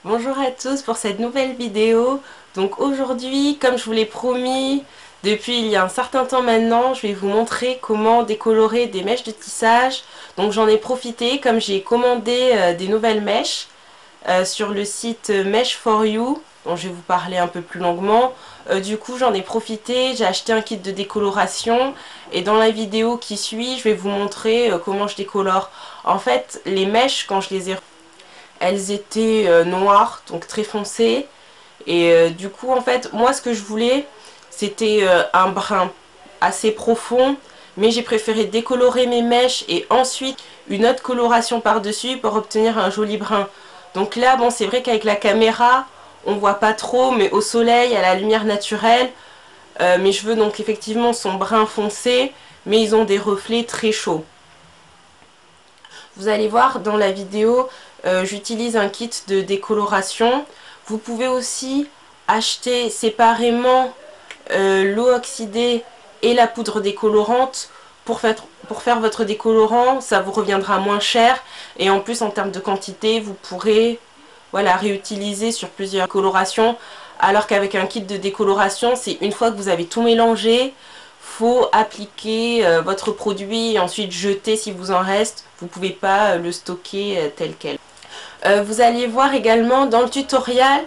Bonjour à tous pour cette nouvelle vidéo. Donc aujourd'hui, comme je vous l'ai promis depuis il y a un certain temps maintenant, je vais vous montrer comment décolorer des mèches de tissage. Donc j'en ai profité comme j'ai commandé des nouvelles mèches sur le site Mesh4You, dont je vais vous parler un peu plus longuement. Du coup j'en ai profité, j'ai acheté un kit de décoloration et dans la vidéo qui suit, je vais vous montrer comment je décolore. En fait, les mèches, quand je les ai, elles étaient noires, donc très foncées. Et du coup, en fait, moi, ce que je voulais, c'était un brun assez profond. Mais j'ai préféré décolorer mes mèches et ensuite une autre coloration par-dessus pour obtenir un joli brun. Donc là, bon, c'est vrai qu'avec la caméra, on voit pas trop, mais au soleil, à la lumière naturelle, mes cheveux, donc effectivement, sont brun foncé, mais ils ont des reflets très chauds. Vous allez voir dans la vidéo, j'utilise un kit de décoloration. Vous pouvez aussi acheter séparément l'eau oxydée et la poudre décolorante pour faire votre décolorant. Ça vous reviendra moins cher et en plus en termes de quantité, vous pourrez réutiliser sur plusieurs colorations. Alors qu'avec un kit de décoloration, c'est une fois que vous avez tout mélangé, faut appliquer votre produit et ensuite jeter si vous en reste. Vous ne pouvez pas le stocker tel quel. Vous allez voir également dans le tutoriel,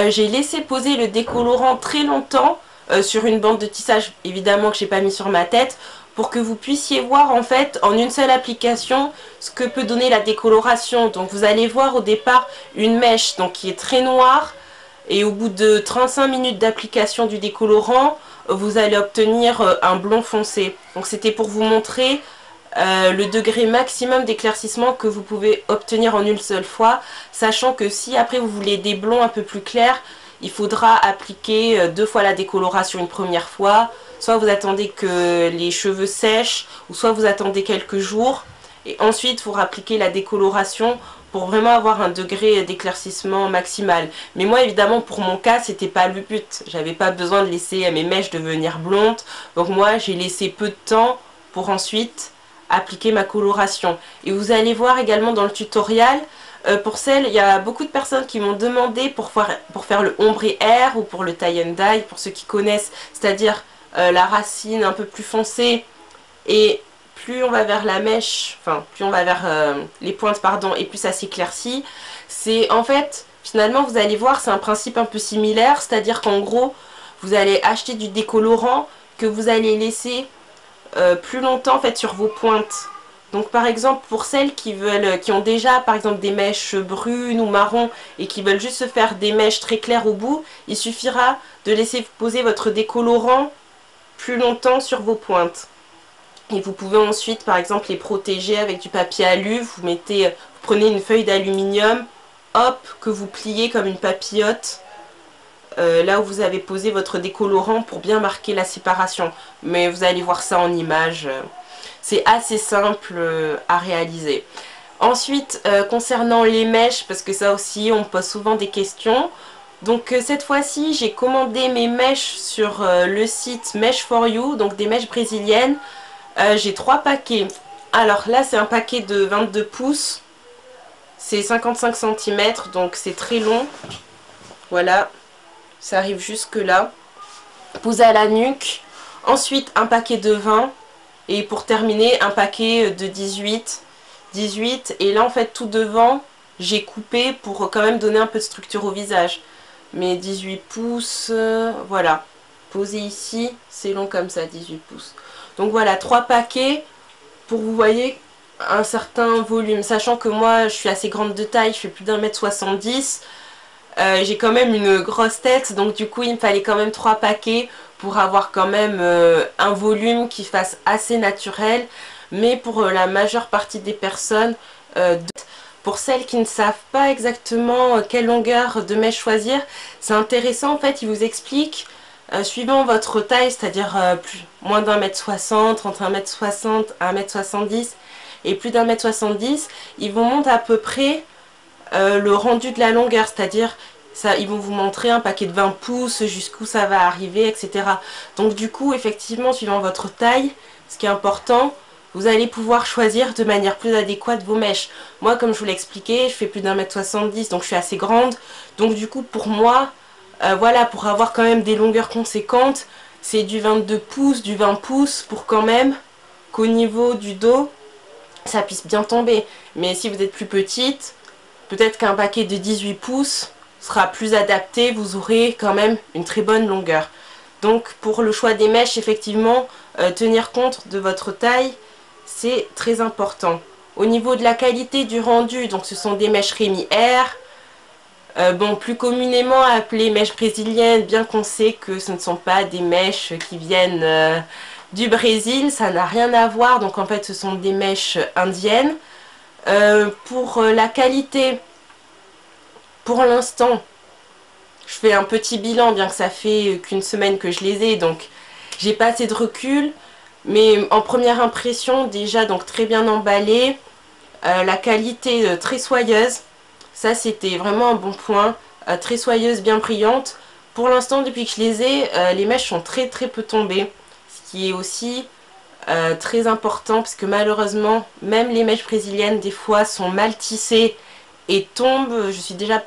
j'ai laissé poser le décolorant très longtemps sur une bande de tissage, évidemment que j'ai pas mis sur ma tête, pour que vous puissiez voir en fait en une seule application ce que peut donner la décoloration. Donc vous allez voir au départ une mèche donc, qui est très noire et au bout de 35 minutes d'application du décolorant, vous allez obtenir un blond foncé. Donc c'était pour vous montrer le degré maximum d'éclaircissement que vous pouvez obtenir en une seule fois, sachant que si après vous voulez des blonds un peu plus clairs, il faudra appliquer 2 fois la décoloration une première fois. Soit vous attendez que les cheveux sèchent, ou soit vous attendez quelques jours et ensuite vous appliquez la décoloration pour vraiment avoir un degré d'éclaircissement maximal. Mais moi évidemment pour mon cas c'était pas le but, j'avais pas besoin de laisser mes mèches devenir blondes, donc moi j'ai laissé peu de temps pour ensuite appliquer ma coloration. Et vous allez voir également dans le tutoriel, il y a beaucoup de personnes qui m'ont demandé pour faire le ombre et air ou pour le tie and dye, pour ceux qui connaissent, c'est-à-dire la racine un peu plus foncée et plus on va vers la mèche, enfin plus on va vers les pointes pardon et plus ça s'éclaircit. C'est en fait, finalement vous allez voir, c'est un principe un peu similaire, c'est-à-dire qu'en gros vous allez acheter du décolorant que vous allez laisser plus longtemps en fait sur vos pointes. Donc par exemple pour celles qui ont déjà par exemple des mèches brunes ou marron et qui veulent juste se faire des mèches très claires au bout, il suffira de laisser poser votre décolorant plus longtemps sur vos pointes. Et vous pouvez ensuite par exemple les protéger avec du papier alu. Vous prenez une feuille d'aluminium, hop, que vous pliez comme une papillote. Là où vous avez posé votre décolorant pour bien marquer la séparation. Mais vous allez voir ça en image. C'est assez simple à réaliser. Ensuite, concernant les mèches, parce que ça aussi, on me pose souvent des questions. Donc cette fois-ci, j'ai commandé mes mèches sur le site Mesh4You, donc des mèches brésiliennes. J'ai 3 paquets. Alors là, c'est un paquet de 22 pouces. C'est 55 cm, donc c'est très long. Voilà. Ça arrive jusque là. Posé à la nuque. Ensuite un paquet de 20. Et pour terminer un paquet de 18. Et là en fait tout devant j'ai coupé pour quand même donner un peu de structure au visage. Mais 18 pouces, voilà. Posé ici, c'est long comme ça, 18 pouces. Donc voilà, 3 paquets pour vous voyez un certain volume. Sachant que moi je suis assez grande de taille, je fais plus d'1,70 m. J'ai quand même une grosse tête, donc du coup il me fallait quand même 3 paquets pour avoir quand même un volume qui fasse assez naturel. Mais pour la majeure partie des personnes, pour celles qui ne savent pas exactement quelle longueur de mèche choisir, c'est intéressant en fait, ils vous expliquent suivant votre taille, c'est-à-dire moins d'1,60 m, entre 1,60 m, 1,70 m et plus d'1,70 m, ils vous montrent à peu près le rendu de la longueur, c'est-à-dire ça, ils vont vous montrer un paquet de 20 pouces, jusqu'où ça va arriver, etc. Donc du coup, effectivement, suivant votre taille, ce qui est important, vous allez pouvoir choisir de manière plus adéquate vos mèches. Moi, comme je vous l'ai expliqué, je fais plus d'1m70, donc je suis assez grande. Donc du coup, pour moi, voilà, pour avoir quand même des longueurs conséquentes, c'est du 22 pouces, du 20 pouces, pour quand même qu'au niveau du dos, ça puisse bien tomber. Mais si vous êtes plus petite, peut-être qu'un paquet de 18 pouces sera plus adapté, vous aurez quand même une très bonne longueur. Donc pour le choix des mèches, effectivement, tenir compte de votre taille, c'est très important. Au niveau de la qualité du rendu, donc ce sont des mèches Rémi R, bon, plus communément appelées mèches brésiliennes, bien qu'on sait que ce ne sont pas des mèches qui viennent du Brésil, ça n'a rien à voir, donc en fait ce sont des mèches indiennes. Pour la qualité, pour l'instant, je fais un petit bilan, bien que ça fait qu'une semaine que je les ai, donc j'ai pas assez de recul. Mais en première impression, déjà donc très bien emballé, la qualité très soyeuse, ça c'était vraiment un bon point, très soyeuse, bien brillante. Pour l'instant, depuis que je les ai, les mèches sont très peu tombées, ce qui est aussi très important, parce que malheureusement, même les mèches brésiliennes des fois sont mal tissées et tombent. Je suis déjà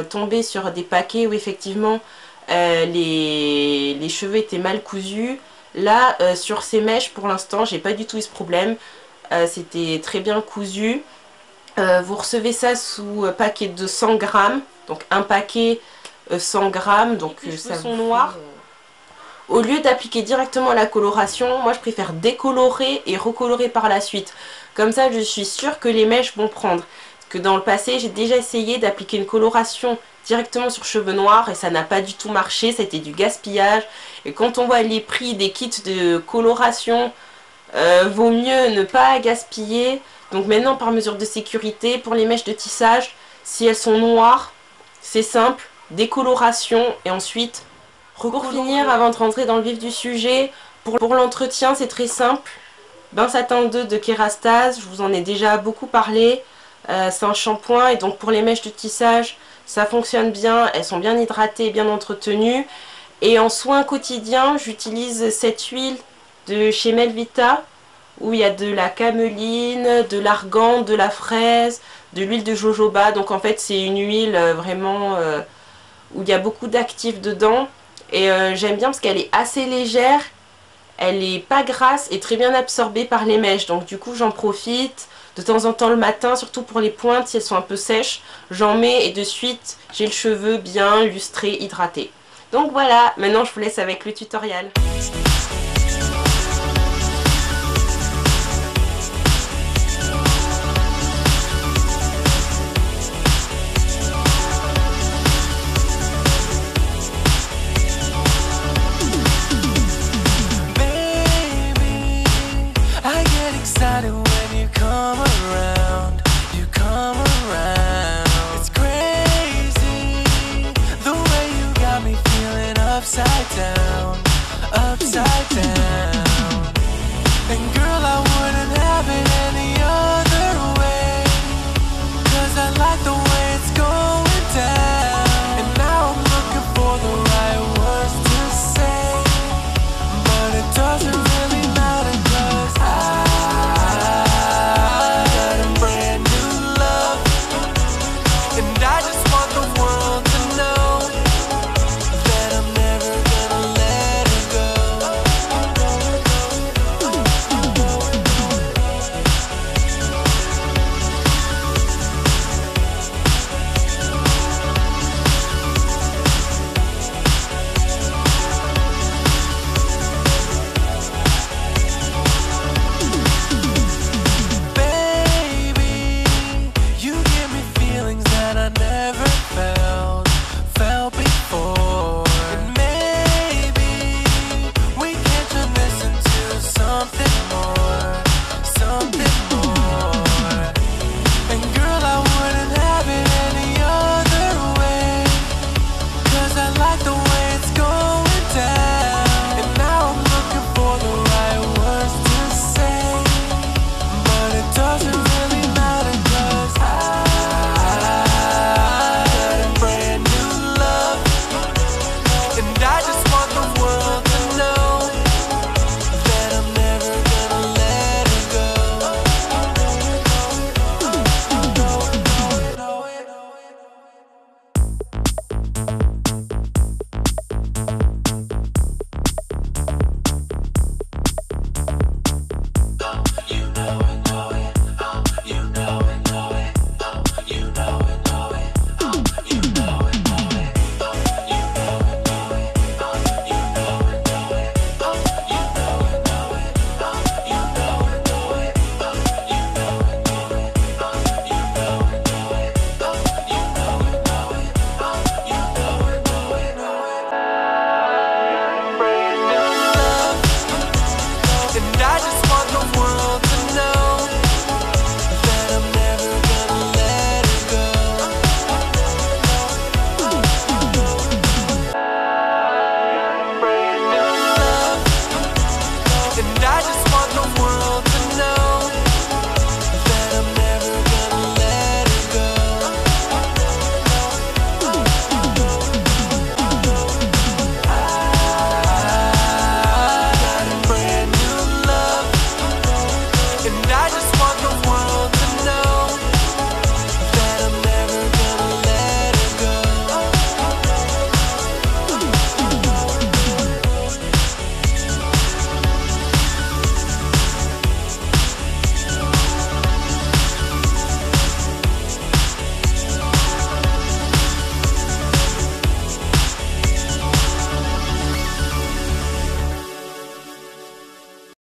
tombée sur des paquets où effectivement les cheveux étaient mal cousus. Là, sur ces mèches, pour l'instant, j'ai pas du tout eu ce problème. C'était très bien cousu. Vous recevez ça sous paquet de 100 grammes. Donc un paquet 100 grammes. Donc ça sont noirs. Au lieu d'appliquer directement la coloration, moi je préfère décolorer et recolorer par la suite. Comme ça, je suis sûre que les mèches vont prendre. Parce que dans le passé, j'ai déjà essayé d'appliquer une coloration directement sur cheveux noirs et ça n'a pas du tout marché, c'était du gaspillage. Et quand on voit les prix des kits de coloration, vaut mieux ne pas gaspiller. Donc maintenant, par mesure de sécurité, pour les mèches de tissage, si elles sont noires, c'est simple, décoloration et ensuite pour finir, avant de rentrer dans le vif du sujet, pour l'entretien, c'est très simple. Bain Satin 2 de Kerastase, je vous en ai déjà beaucoup parlé. C'est un shampoing et donc pour les mèches de tissage, ça fonctionne bien. Elles sont bien hydratées, bien entretenues. Et en soins quotidiens, j'utilise cette huile de chez Melvita, où il y a de la cameline, de l'argan, de la fraise, de l'huile de jojoba. Donc en fait, c'est une huile vraiment où il y a beaucoup d'actifs dedans. Et j'aime bien parce qu'elle est assez légère, elle est pas grasse et très bien absorbée par les mèches. Donc du coup j'en profite de temps en temps le matin, surtout pour les pointes si elles sont un peu sèches. J'en mets et de suite j'ai le cheveu bien lustré, hydraté. Donc voilà, maintenant je vous laisse avec le tutoriel. Upside down, upside down.